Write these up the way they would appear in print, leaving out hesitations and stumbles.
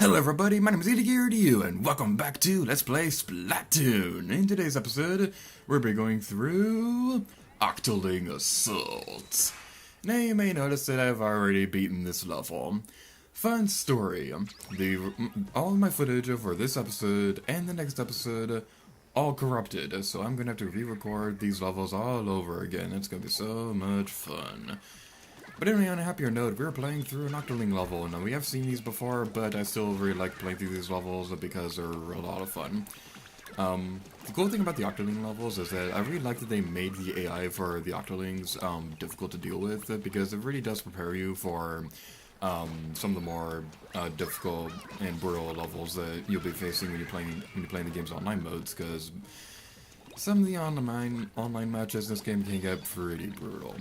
Hello everybody, my name is EDGearToYou, and welcome back to Let's Play Splatoon. In today's episode, we'll be going through Octoling Assault. Now you may notice that I've already beaten this level. Fun story, all of my footage for this episode and the next episode all corrupted, so I'm gonna have to re-record these levels all over again. It's gonna be so much fun. But anyway, on a happier note, we were playing through an Octoling level. Now, we have seen these before, but I still really like playing through these levels because they're a lot of fun. The cool thing about the Octoling levels is that I really like that they made the AI for the Octolings difficult to deal with, because it really does prepare you for some of the more difficult and brutal levels that you'll be facing when you're playing the game's online modes, because some of the online matches in this game can get pretty brutal.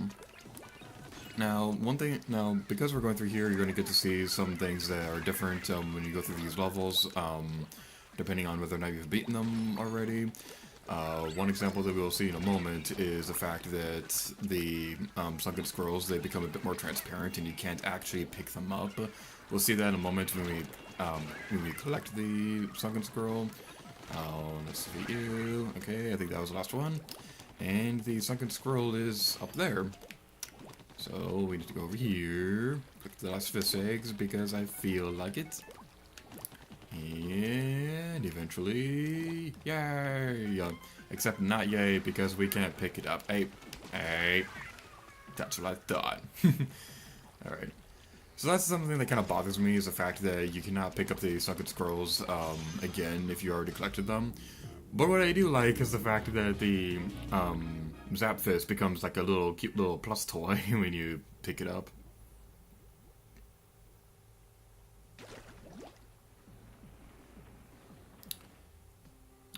Now, because we're going through here, you're going to get to see some things that are different when you go through these levels, depending on whether or not you've beaten them already. One example that we'll see in a moment is the fact that the sunken scrolls, they become a bit more transparent and you can't actually pick them up. We'll see that in a moment when we collect the sunken scroll. Let's see you. Okay, I think that was the last one. And the sunken scroll is up there. So, we need to go over here, click the last fish eggs because I feel like it. And eventually, yay! Except not yay because we can't pick it up. Hey, that's what I thought. Alright. So that's something that kind of bothers me, is the fact that you cannot pick up the sunken scrolls again if you already collected them. But what I do like is the fact that the Zapfish becomes like a cute little plus toy when you pick it up.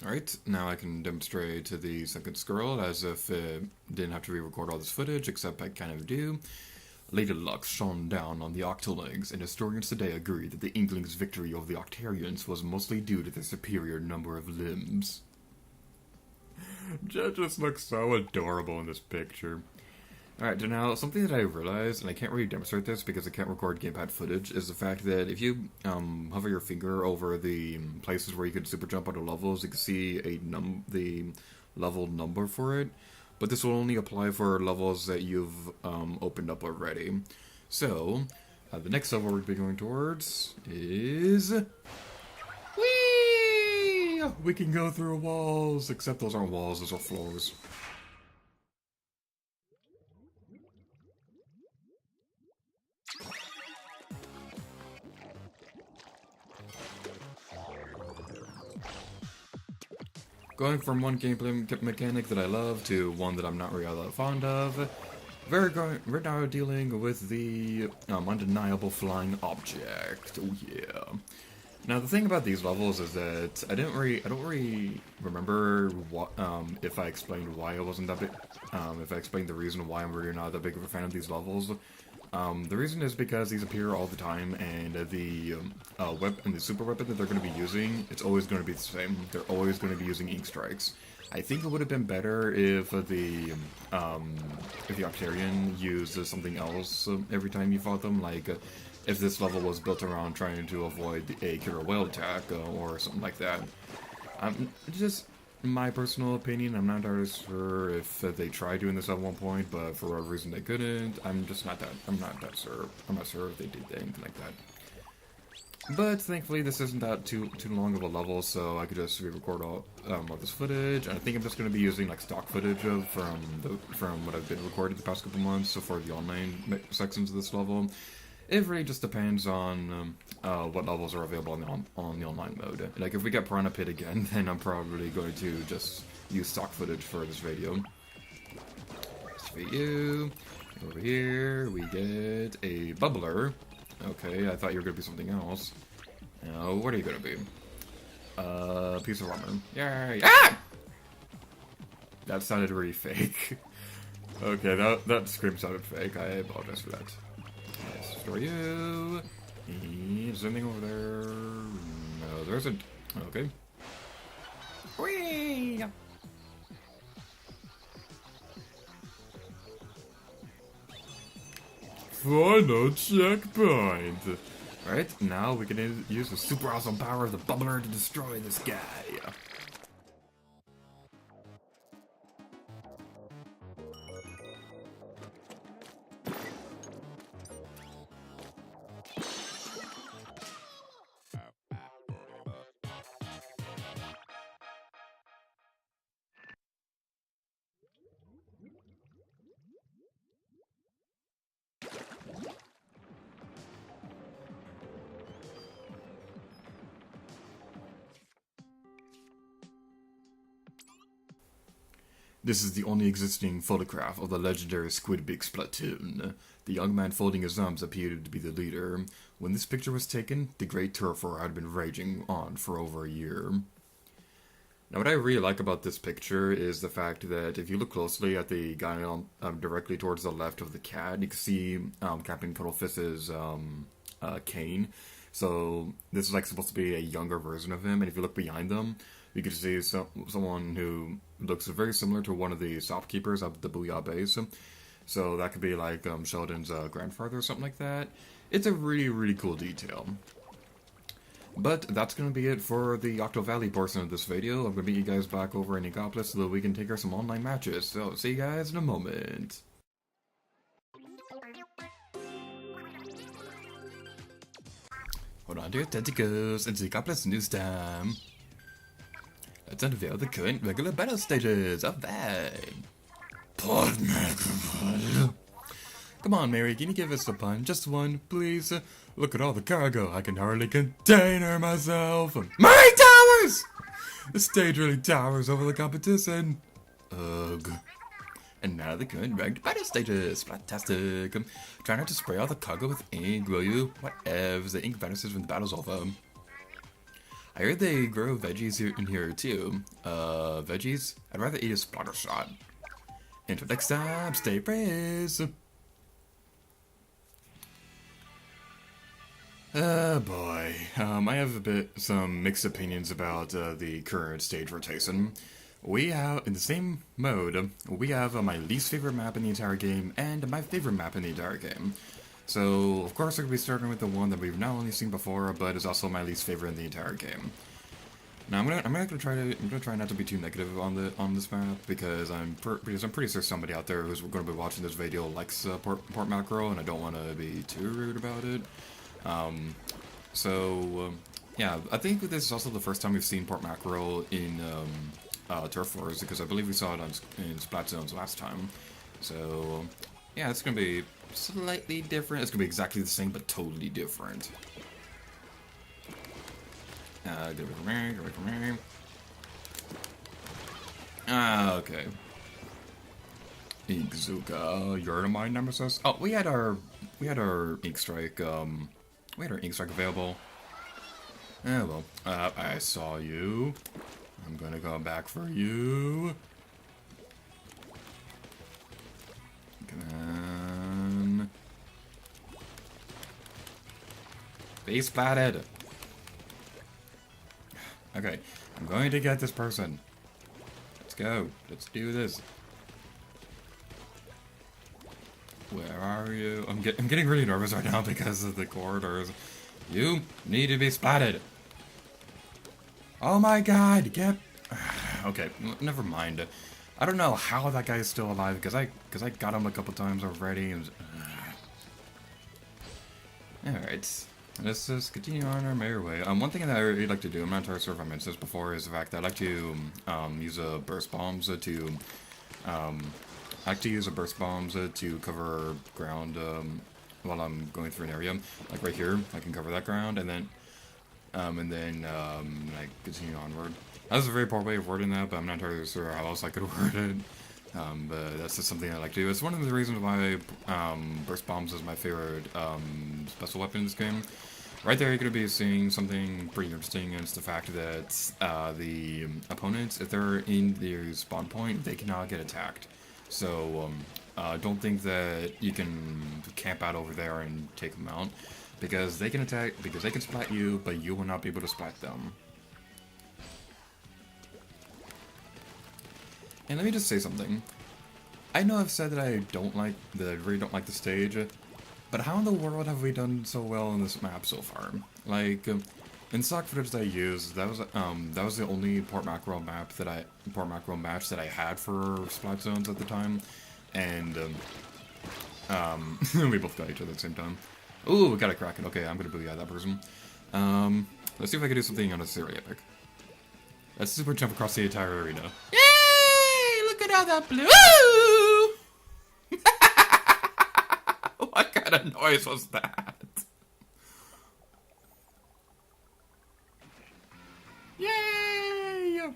Alright, now I can demonstrate to the sunken scroll as if it didn't have to re-record all this footage, except I kind of do. Lady Luck shone down on the Octolings, and historians today agree that the Inklings' victory over the Octarians was mostly due to their superior number of limbs. Jet just looks so adorable in this picture. Alright, so now, something that I realized, and I can't really demonstrate this because I can't record gamepad footage, is the fact that if you hover your finger over the places where you could super jump onto levels, you can see the level number for it. But this will only apply for levels that you've opened up already. So, the next level we'll be going towards is... We can go through walls, except those aren't walls, those are floors. Going from one gameplay mechanic that I love to one that I'm not really that fond of, we're now dealing with the undeniable flying object. Oh yeah. Now, the thing about these levels is that I don't really remember what, if I explained why I wasn't that big, if I explained the reason why I'm really not that big of a fan of these levels. The reason is because these appear all the time, and the super weapon that they're going to be using, it's always going to be the same. They're always going to be using ink strikes. I think it would have been better if the Octarian used something else every time you fought them, like if this level was built around trying to avoid a killer whale attack or something like that. Just my personal opinion. I'm not entirely sure if they tried doing this at one point, but for whatever reason they couldn't. I'm not that sure. I'm not sure if they did anything like that. But thankfully, this isn't that too long of a level, so I could just re-record all this footage. And I think I'm just going to be using like stock footage from what I've been recording the past couple months. So for the online sections of this level, it really just depends on what levels are available on the online mode. Like if we get Piranha Pit again, then I'm probably going to just use stock footage for this video. Just for you. Over here, we get a bubbler. Okay, I thought you were going to be something else. Now, what are you going to be? Piece of armor. Yay! Ah! That sounded really fake. Okay, that scream sounded fake. I apologize for that. Let's store you. Is there anything over there? No, there isn't. Okay. Whee! Final checkpoint! Alright, now we can use the super awesome power of the bubbler to destroy this guy. This is the only existing photograph of the legendary Squidbeak Splatoon. The young man folding his arms appeared to be the leader. When this picture was taken, the Great Turf War had been raging on for over a year. Now, what I really like about this picture is the fact that if you look closely at the guy directly towards the left of the cat, you can see Captain Cuddlefist's cane. So this is like supposed to be a younger version of him, and if you look behind them, you can see someone who looks very similar to one of the shopkeepers of the Booyah base. So that could be like Sheldon's grandfather or something like that. It's a really, really cool detail. But that's going to be it for the Octo Valley portion of this video. I'm going to meet you guys back over in Egopolis so that we can take care of some online matches. So, see you guys in a moment. Hold on to your tentacles, it's Egopolis news time. Let's unveil the current regular battle stages of that. Come on, Mary, can you give us a pun? Just one, please? Look at all the cargo, I can hardly contain her myself. My towers! The stage really towers over the competition. Ugh. And now the current ranked battle stages. Fantastic. Try not to spray all the cargo with ink, will you? Whatever, the ink vanishes when the battle's over. I heard they grow veggies in here too. Veggies? I'd rather eat a splatter shot. Until next time, stay praised. Boy. I have some mixed opinions about the current stage rotation. We have, in the same mode, we have my least favorite map in the entire game and my favorite map in the entire game. So, of course, we're going to be starting with the one that we've not only seen before, but is also my least favorite in the entire game. Now, I'm gonna try not to be too negative on this map because I'm pretty sure somebody out there who's going to be watching this video likes Port Macro, and I don't want to be too rude about it. Yeah, I think this is also the first time we've seen Port Mackerel in Turf Wars, because I believe we saw it in Splatoon last time. So, yeah, it's going to be slightly different. It's going to be exactly the same, but totally different. Get away from me. Okay. Inkzuka, you're my nemesis. Oh, we had our ink strike, available. Oh well, I saw you. I'm gonna go back for you. Come on. Face platted. Okay, I'm going to get this person. Let's go. Let's do this. Where are you? I'm getting really nervous right now because of the corridors. You need to be splatted. Oh my god, get... Okay, never mind. I don't know how that guy is still alive because I got him a couple times already. And... Alright. Let's just continue on our merry way. One thing that I really like to do, I'm not entirely sure if I mentioned this before, is the fact that I like to use burst bombs to cover ground while I'm going through an area. Like right here, I can cover that ground, and then like continue onward. That's a very poor way of wording that, but I'm not entirely sure how else I could word it. But that's just something I like to do. It's one of the reasons why burst bombs is my favorite special weapon in this game. Right there, you're going to be seeing something pretty interesting, and it's the fact that the opponents, if they're in their spawn point, they cannot get attacked. So don't think that you can camp out over there and take them out, because they can attack, because they can splat you, but you will not be able to splat them. And let me just say something. I know I've said that I really don't like the stage, But how in the world have we done so well on this map so far? Like, in stock footage that I used, that was the only port mackerel match that I had for Splatoons at the time, and we both got each other at the same time. Ooh, we got a Kraken. Okay, I'm gonna booyah that person. Let's see if I can do something on a Syria epic. Let's super jump across the entire arena. Yay! Look at all that blue! What kind of noise was that? Yay!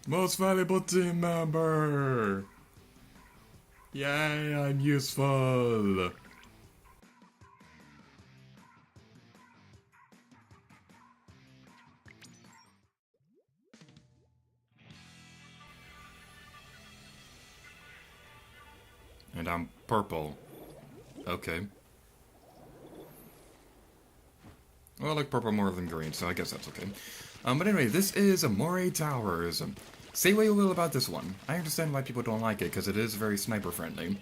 Most valuable team member! Yay, I'm useful! And I'm purple. Okay. Well, I like purple more than green, so I guess that's okay. But anyway, this is Moray Towers. Say what you will about this one. I understand why people don't like it, because it is very sniper-friendly.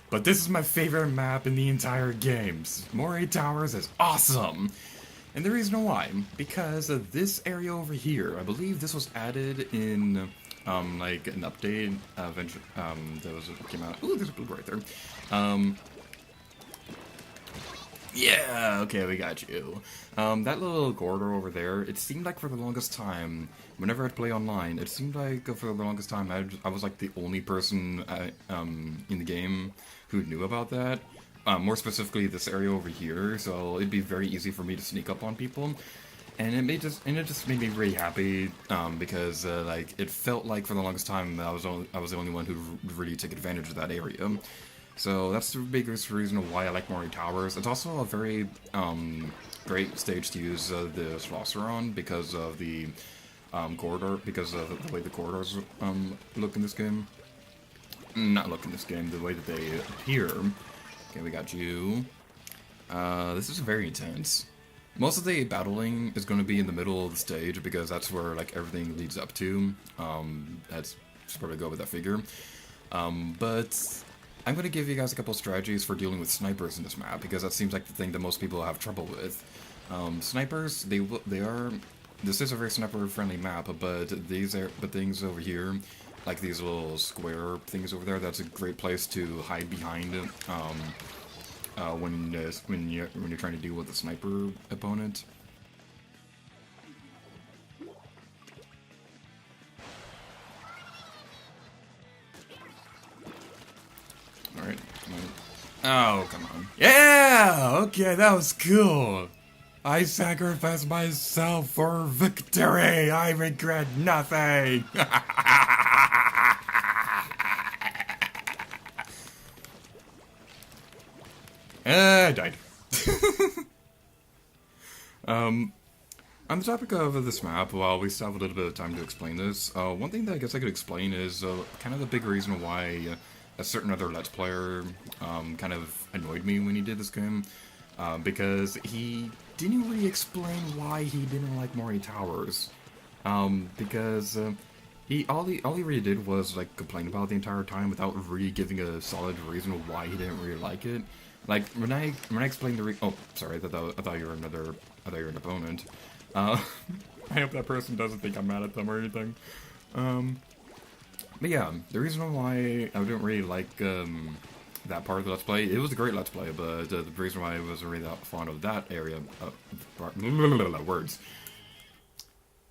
But this is my favorite map in the entire game. Moray Towers is awesome! And the reason why, because of this area over here, I believe this was added in, like, an update, eventually, that came out. Ooh, there's a blue right there. Yeah, okay, we got you. That little corridor over there, it seemed like for the longest time, whenever I'd play online, it seemed like for the longest time I was like the only person in the game who knew about that. More specifically, this area over here, so it'd be very easy for me to sneak up on people. And it just made me really happy, because, like, it felt like for the longest time I was the only one who really took advantage of that area. So that's the biggest reason why I like Moray Towers. It's also a very great stage to use the Schlosser on because of the corridor, because of the way the corridors look in this game. Not look in this game, the way that they appear. Okay, we got you. This is very intense. Most of the battling is going to be in the middle of the stage because that's where like everything leads up to. That's just where to go with that figure. But I'm going to give you guys a couple strategies for dealing with snipers in this map, because that seems like the thing that most people have trouble with. Snipers, this is a very sniper-friendly map, but things over here, like these little square things over there, that's a great place to hide behind when you're trying to deal with a sniper opponent. Alright. Oh, come on. Yeah! Okay, that was cool! I sacrificed myself for victory! I regret nothing! I died. On the topic of this map, while we still have a little bit of time to explain this, one thing that I guess I could explain is kind of the big reason why a certain other Let's Player kind of annoyed me when he did this game, because he didn't really explain why he didn't like Moray Towers, because all he really did was like complain about it the entire time without really giving a solid reason why he didn't really like it. Like when I explained oh, sorry, I thought you were an opponent. I hope that person doesn't think I'm mad at them or anything. But yeah, the reason why I didn't really like that part of the Let's Play, it was a great Let's Play, but the reason why I wasn't really that fond of that area, words.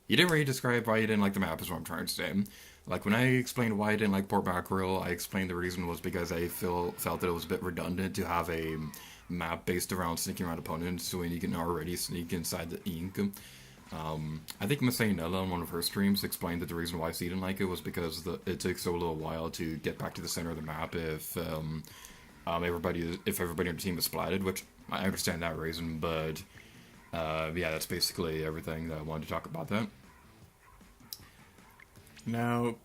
You didn't really describe why you didn't like the map, is what I'm trying to say. Like, when I explained why I didn't like Port Mackerel, I explained the reason was because I felt that it was a bit redundant to have a map based around sneaking around opponents when you can already sneak inside the ink. I think Miss Nella on one of her streams explained that the reason why she didn't like it was because it takes so little while to get back to the center of the map if everybody on the team is splatted, which I understand that reason, but yeah, that's basically everything that I wanted to talk about that. Now,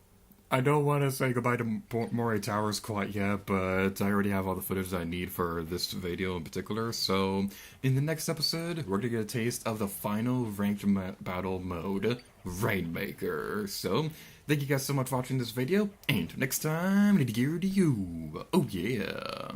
I don't want to say goodbye to Moray Towers quite yet, but I already have all the footage that I need for this video in particular, so in the next episode, we're going to get a taste of the final ranked battle mode, Rainmaker. So, Thank you guys so much for watching this video, and next time, Liddy gear to you. Oh yeah.